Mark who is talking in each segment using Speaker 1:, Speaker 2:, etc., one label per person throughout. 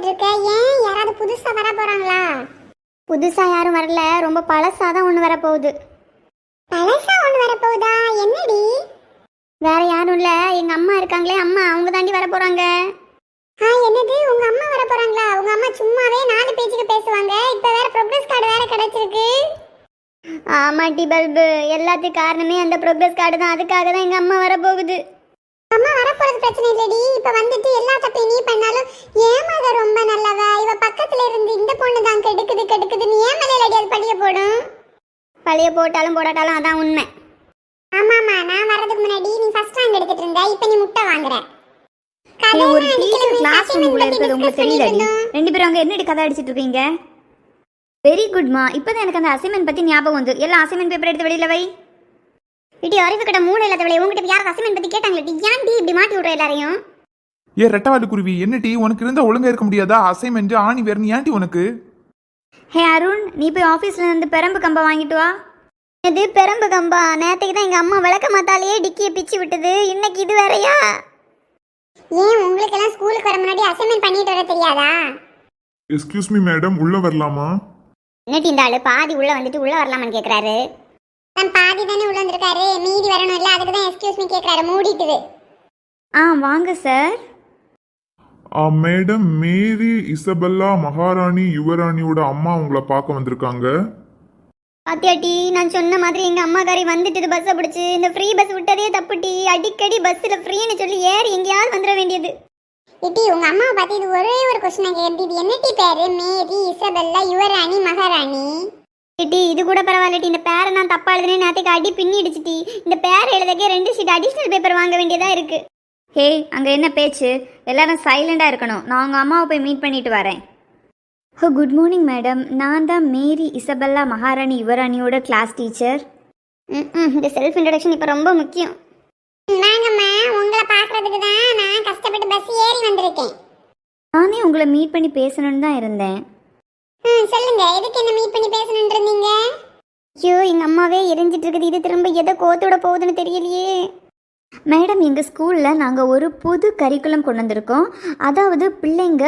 Speaker 1: பார்த்துட்டு இருக்க? ஏன் யாராவது புதுசா வர போறாங்களா? புதுசா யாரும் வரல, ரொம்ப பழசாதான் ஒன்று வரப்போகுது. பழசா ஒன்று வரப்போகுதா? என்னடி? வேற யாரும் இல்ல, எங்க அம்மா இருக்காங்களே அம்மா, அவங்க தாண்டி வர போறாங்க. என்னது, உங்க அம்மா வர போறாங்களா? உங்க அம்மா சும்மாவே 4 பேச்சுக்கு பேசுவாங்க, இப்ப வேற ப்ரோக்ரஸ் கார்டு வேற கிடைச்சிருக்கு. ஆமா டி பல்பு, எல்லாத்துக்கும் காரணமே அந்த ப்ரோக்ரஸ் கார்டு தான். அதுக்காக தான் எங்க அம்மா வர போகுது. அம்மா வர போறது பிரச்சனை இல்லடி, இப்ப வந்துட்டு எல்லா தப்பையும் நீ பண்ணாலும் ஏமாத ரொம்ப நல்லவ. இவ பக்கத்துல இருந்து இந்த பொண்ணு தான் கெடுக்குது நீ ஏமலையிலடி அது பழிய போடும். பழிய போட்டாலும் போடாட்டாலும் அதான் உண்மை. ஆமாமா, நான் வர்றதுக்கு முன்னாடி நீ ஃபர்ஸ்ட் ரேங்க் எடுத்துட்டு இருந்த, இப்ப நீ முட்டை வாங்குற.
Speaker 2: ஒரு டீச்சர் கிளாஸ் ரூமுக்குள்ள இருக்கிறது உங்களுக்கு தெரியலடி? ரெண்டு பேரும் அங்க என்னடி கதை அடிச்சிட்டு இருக்கீங்க? வெரி குட்மா, இப்பதான் எனக்கு அந்த அசைன்மெண்ட் பத்தி ஞாபகம் வந்து. எல்லா அசைன்மெண்ட் பேப்பர் எடுத்து வெளியில வை.
Speaker 1: இடி அறிவு கிட்ட மூளை இல்லாதவளே, உங்ககிட்ட யாரும் அசைன்மெண்ட் பத்தி கேட்டாங்களே, ஏன்டி இப்படி மாட்டி விடுற எல்லாரையும்?
Speaker 3: ரெட்டவாலி குருவி, என்னடி உனக்கு இருந்தா ஒழுங்கா இருக்க முடியாதா? அசைன்மெண்ட் ஆணி வேறு ஏன்டி உனக்கு?
Speaker 2: ஹே அருண், நீ போய் ஆஃபீஸ்ல இருந்து பெரம்பு கம்பா வாங்கிட்டு வா.
Speaker 1: இது பெரம்பு கம்பா? நேற்றுக்கு தான் எங்க அம்மா விளக்க மாத்தாலேயே டிக்கியை பிச்சு விட்டது, இன்னைக்கு இது வேறையா? ஏன் உங்களுக்கு எல்லாம் ஸ்கூலுக்கு வர முன்னாடி அசைன்மெண்ட் பண்ணிட்டு வர தெரியாதா?
Speaker 4: எக்ஸ்கியூஸ் மீ மேடம், உள்ள வரலாமா?
Speaker 1: என்னட்டி இந்த ஆளு பாதி உள்ள வந்துட்டு உள்ள வரலாமான்னு கேக்குறாரு. நான் பாதி தானே உள்ள வந்திருக்காரு, மீதி வரணும் இல்ல, அதுக்கு தான் எக்ஸ்கியூஸ் மீ கேக்குறாரு. மூடிட்டுது.
Speaker 2: வாங்க சார்.
Speaker 4: மேடம், மேரி இசபெல்லா மகாராணி யுவராணியோட அம்மா உங்களை பார்க்க வந்திருக்காங்க.
Speaker 1: பாத்தியாட்டி, நான் சொன்ன மாதிரி எங்க அம்மாக்காரி வந்துட்டு பஸ்ஸை பிடிச்சி. இந்த ஃப்ரீ பஸ் விட்டதே தப்புட்டி. அடிக்கடி பஸ்ஸில் ஃப்ரீன்னு சொல்லி ஏறி எங்கேயாவது வந்துட வேண்டியது. இட்டி, உங்க அம்மாவை பார்த்து இது ஒரே ஒரு கொஸ்டின் கேட்டு, இது என்னட்டி பேரு? மேரி இசபெல்லா யுவராணி மகாராணி. இட்டி, இது கூட பரவாயில்லட்டி, இந்த பேரை நான் தப்பா எழுதுனே, நேற்றுக்கு அடி பின்னி அடிச்சிட்டி. இந்த பேரை எழுதக்கே 2 ஷீட் அடிஷ்னல் பேப்பர் வாங்க வேண்டியதா இருக்கு.
Speaker 2: ஹே, அங்க என்ன பேச்சு? எல்லாரும் சைலண்டா இருக்கணும். நான் உங்க அம்மாவை போய் மீட் பண்ணிட்டு வரேன். குட் மார்னிங் மேடம், நான் தான் மேரி இசபெல்லா மகாராணி யுவராணியோட கிளாஸ் டீச்சர்.
Speaker 1: இந்த செல்ஃப் இன்ட்ரடக்ஷன் இப்போ ரொம்ப முக்கியம். வாங்கம்மா, உங்களை பார்க்கறதுக்கு தான் நான் கஷ்டப்பட்டு பஸ் ஏறி வந்திருக்கேன்.
Speaker 2: நானே உங்களை மீட் பண்ணி பேசணும்னு தான் இருந்தேன்.
Speaker 1: சொல்லுங்க, எதுக்கு என்ன மீட் பண்ணி பேசணும்னு இருந்தீங்க? ஐயோ, எங்க அம்மாவே எரிஞ்சிட்டு இருக்குது, இது திரும்ப எதை கோத்தோட போகுதுன்னு தெரியலையே.
Speaker 2: மேடம், எங்கள் ஸ்கூலில் நாங்கள் ஒரு புது கரிக்குலம் கொண்டு வந்திருக்கோம். அதாவது பிள்ளைங்க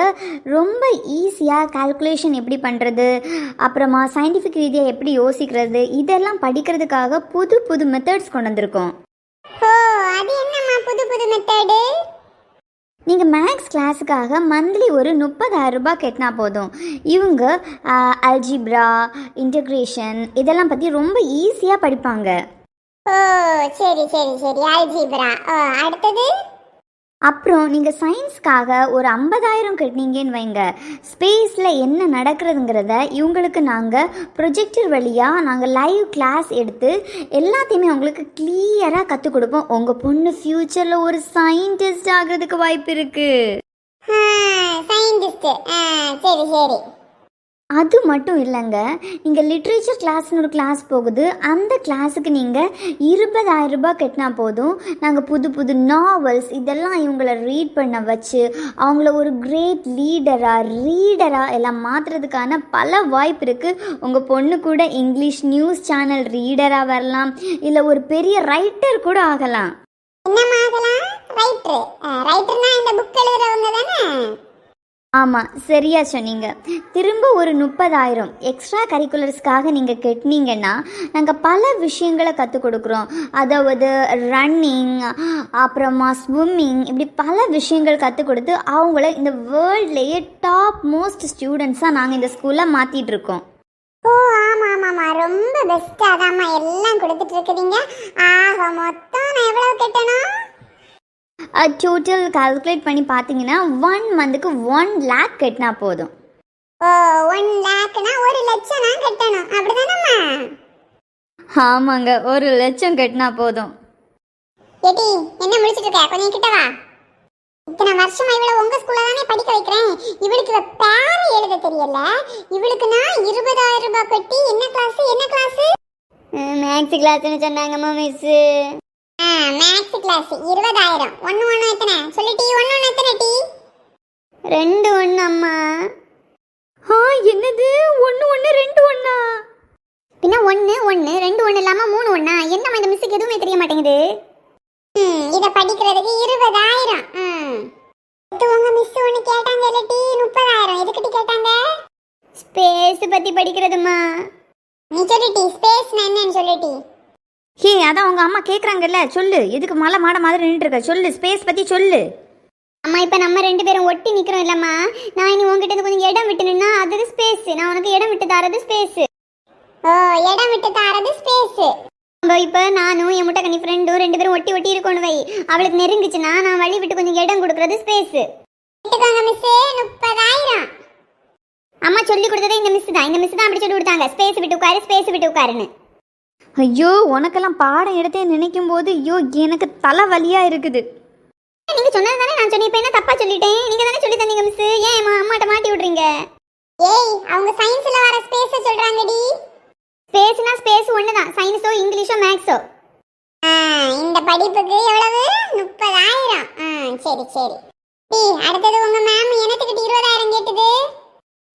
Speaker 2: ரொம்ப ஈஸியாக கால்குலேஷன் எப்படி பண்ணுறது, அப்புறமா சயின்டிஃபிக் ரீதியாக எப்படி யோசிக்கிறது, இதெல்லாம் படிக்கிறதுக்காக புது புது மெத்தட்ஸ் கொண்டு வந்திருக்கோம்.
Speaker 1: ஓ, அது என்னம்மா புது புது மெத்தடு?
Speaker 2: நீங்கள் மேக்ஸ் கிளாஸுக்காக மந்த்லி ஒரு 30,000 ரூபாய் கட்டினா போதும். இவங்க அல்ஜிப்ரா, இன்டகிரேஷன் இதெல்லாம் பற்றி ரொம்ப ஈஸியாக படிப்பாங்க.
Speaker 1: ஓ, சரி சரி சரி, அல்ஜிப்ரா. அடுத்தது?
Speaker 2: அப்புறம் நீங்கள் சயின்ஸ்க்காக ஒரு 50,000 கட்டினீங்கன்னு வைங்க, ஸ்பேஸில் என்ன நடக்கிறதுங்கிறத இவங்களுக்கு நாங்கள் ப்ரொஜெக்டர் வழியாக நாங்கள் லைவ் கிளாஸ் எடுத்து எல்லாத்தையுமே உங்களுக்கு கிளியராக கற்றுக் கொடுப்போம். உங்கள் பொண்ணு ஃப்யூச்சரில் ஒரு சயின்டிஸ்ட் ஆகிறதுக்கு வாய்ப்பு இருக்குது.
Speaker 1: சயின்டிஸ்ட்? சரி சரி.
Speaker 2: அது மட்டும் இல்லைங்க, நீங்கள் லிட்ரேச்சர் கிளாஸ்னு ஒரு கிளாஸ் போகுது. அந்த கிளாஸுக்கு நீங்கள் 20,000 ரூபாய் கட்டினா போதும். நாங்கள் புது புது நாவல்ஸ் இதெல்லாம் இவங்கள ரீட் பண்ண வச்சு அவங்கள ஒரு கிரேட் ரீடராக எல்லாம் மாற்றுறதுக்கான பல வாய்ப்பு இருக்குது. உங்கள் பொண்ணு கூட இங்கிலீஷ் நியூஸ் சேனல் ரீடராக வரலாம், இல்லை ஒரு பெரிய ரைட்டர் கூட ஆகலாம்.
Speaker 1: என்னமா ஆகலாம்? ரைட்டர்னா இந்த புக் எழுதுறவங்க தானே?
Speaker 2: ஆமாம், சரியா சொன்னீங்க. திரும்ப ஒரு 30,000 எக்ஸ்ட்ரா கரிக்குலர்ஸ்க்காக நீங்கள் கட்டினீங்கன்னா நாங்கள் பல விஷயங்களை கற்றுக் கொடுக்குறோம். அதாவது ரன்னிங், அப்புறமா ஸ்விம்மிங், இப்படி பல விஷயங்கள் கற்றுக் கொடுத்து அவங்கள இந்த வேர்ல்ட்லேயே டாப் மோஸ்ட் ஸ்டூடெண்ட்ஸாக நாங்கள் இந்த ஸ்கூலில் மாற்றிட்டுருக்கோம்.
Speaker 1: ஓ, ஆமாம் ஆமாம்மா, ரொம்ப பெஸ்ட்டாக தான்மா எல்லாம் கொடுத்துட்டு இருக்குதுங்க. ஆக மொத்தம் நான் எவ்வளோ கட்டணும்?
Speaker 2: டோட்டல் கால்குலேட் பண்ணி பார்த்தீங்கன்னா 1 மந்த்துக்கு 1 lakh கட்டினா போதும்.
Speaker 1: ஓ, 1 lakhனா 1 லட்சம் நான் கட்டணும், அப்படிதானம்மா?
Speaker 2: ஆமாங்க, 1 லட்சம் கட்டினா போதும்.
Speaker 1: ஏடி, என்ன முடிச்சிட்டு இருக்க? கொஞ்சம் கிட்ட வா. இத்தனை வருஷமா இவளை உங்க ஸ்கூல்ல தானே படிக்க வைக்கிறேன். இவளுக்கு பேர எழுத தெரியல. இவளுக்கு நான் 20,000 ரூபாய் கட்டி என்ன கிளாஸ்?
Speaker 2: மேக்ஸ் கிளாஸ்னு சொன்னாங்கம்மா மிஸ்.
Speaker 1: Maths class 20,000. ஒன்னு எத்தனை சொல்லிட்டி? ஒன்னு எத்தனை டி?
Speaker 2: 2 1 அம்மா. என்னது 1 1 2 1?
Speaker 1: பின்ன 1 1 2 1 இல்லாம 3 1? என்னம்மா இந்த மிஸ்ஸுக்கு எதுவுமே தெரிய மாட்டேங்குது. இத படிக்கிறதுக்கு 20,000. உங்க மிஸ் ஒன்னு கேட்டாங்க, கேட்டாங்க டி 30,000 எதுக்கிட்டி கேட்டாங்க?
Speaker 2: ஸ்பேஸ் பற்றி படிக்கிறதுமா.
Speaker 1: நீ சொல்லிட்டி ஸ்பேஸ்னா என்னன்னு சொல்லிட்டி.
Speaker 2: ஹே அதான் உங்கள் அம்மா கேட்குறாங்கல்ல, சொல்லு. எதுக்கு மலை மாட மாதிரி நின்றுட்டு இருக்க, சொல்லு. ஸ்பேஸ் பற்றி சொல்லு.
Speaker 1: அம்மா இப்போ நம்ம 2 பேரும் ஒட்டி நிற்கிறோம் இல்லம்மா, நான் இனி உங்ககிட்ட இருந்து கொஞ்சம் இடம் விட்டு நின்னா அது ஸ்பேஸ், நான் உனக்கு இடம் விட்டு தரது ஸ்பேஸ். ஓ இடம் விட்டு தரது ஸ்பேஸ். இப்போ நானும் என் முட்டைக்கண்ணி ஃப்ரெண்டும் 2 பேரும் ஒட்டி ஒட்டி இருக்கணும் வை, அவளுக்கு நெருங்குச்சுன்னா நான் வழி விட்டு கொஞ்சம் இடம் கொடுக்கறது ஸ்பேஸ். கேட்டுக்கோங்க மிஸ் 30,000. அம்மா சொல்லி கொடுத்ததே இந்த மிஸ் தான், இந்த மிஸ் தான் அப்படி சொல்லி கொடுத்தாங்க, ஸ்பேஸ் விட்டு உட்காரு ஸ்பேஸ் விட்டு உட்காருன்னு.
Speaker 2: ஐயோ உனக்கெல்லாம் பாடம் எடுத்தே நினைக்கும் போது ஐயோ எனக்கு தலை வலியாக இருக்குது.
Speaker 1: நீங்க சொன்னது தானே நான் சொன்னேன், இப்போ என்ன தப்பா சொல்லிட்டேன்? நீங்க தானே சொல்லி தந்தீங்க மிஸ், ஏன் அம்மாட்ட மாட்டி விடுறீங்க? ஏய் அவங்க சயின்ஸ்ல வர ஸ்பேஸ் சொல்றாங்கடி. ஸ்பேஸ்னா ஸ்பேஸ் ஒண்ணுதான், சயின்ஸோ இங்கிலீஷோ மேக்ஸோ. இந்த படிப்புக்கு எவ்வளவு? 30,000. சரி சரி. டி அடுத்தது உங்க மேம் என்னத்துக்கு 20,000 கேட்டது?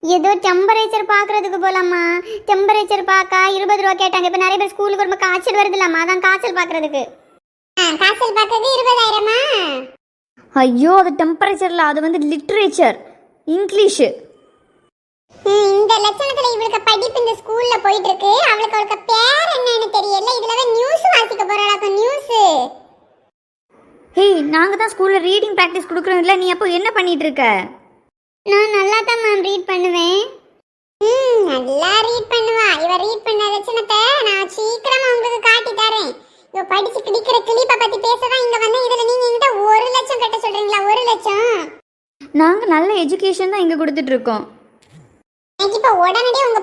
Speaker 2: ஏதோ டெம்பரேச்சர் பார்க்கறதுக்கு போலாமா, டெம்பரேச்சர் பார்க்க 20 ரூபா கேட்டாங்க. இப்போ நிறைய பேர் ஸ்கூலுக்கு ரொம்ப காய்ச்சல் வருதுலாமா, அதான் காய்ச்சல் பார்க்கறதுக்கு.
Speaker 1: காசல் பார்க்கறது 20,000மா?
Speaker 2: ஐயோ அது டெம்பரேச்சரில், அது வந்து லிட்ரேச்சர் இங்கிலீஷு.
Speaker 1: இந்த லட்சணத்துல இவளுக்கு படிப்பு இந்த ஸ்கூல்ல போயிட்டு இருக்கு, அவளுக்கு பேர் என்னன்னு தெரியல. இதுல நியூஸ் வாசிக்க போறாளாக்க நியூஸ்.
Speaker 2: ஹேய் நாங்கள் தான் ஸ்கூலில் ரீடிங் ப்ராக்டிஸ் கொடுக்குறோம் இல்லை, நீ அப்போ என்ன பண்ணிட்டு இருக்க?
Speaker 1: நான் நல்லா தான் மேம் ரீட் பண்ணுவேன். நல்லா ரீட் பண்ணுவா. இவ ரீட் பண்ண லட்சணத்தை நான் சீக்கிரமா உங்களுக்கு காட்டி தரேன். இவ படிச்சு கிடிக்கிற கிளிப்பை பத்தி பேசதான் இங்க வந்து, இதுல நீங்க என்கிட்ட 1 லட்சம் கட்ட சொல்றீங்களா? 1 லட்சம்.
Speaker 2: நாங்கள் நல்ல எஜுகேஷன் தான் இங்கே கொடுத்துட்டு இருக்கோம்.
Speaker 1: எனக்கு இப்ப உடனடியே உங்க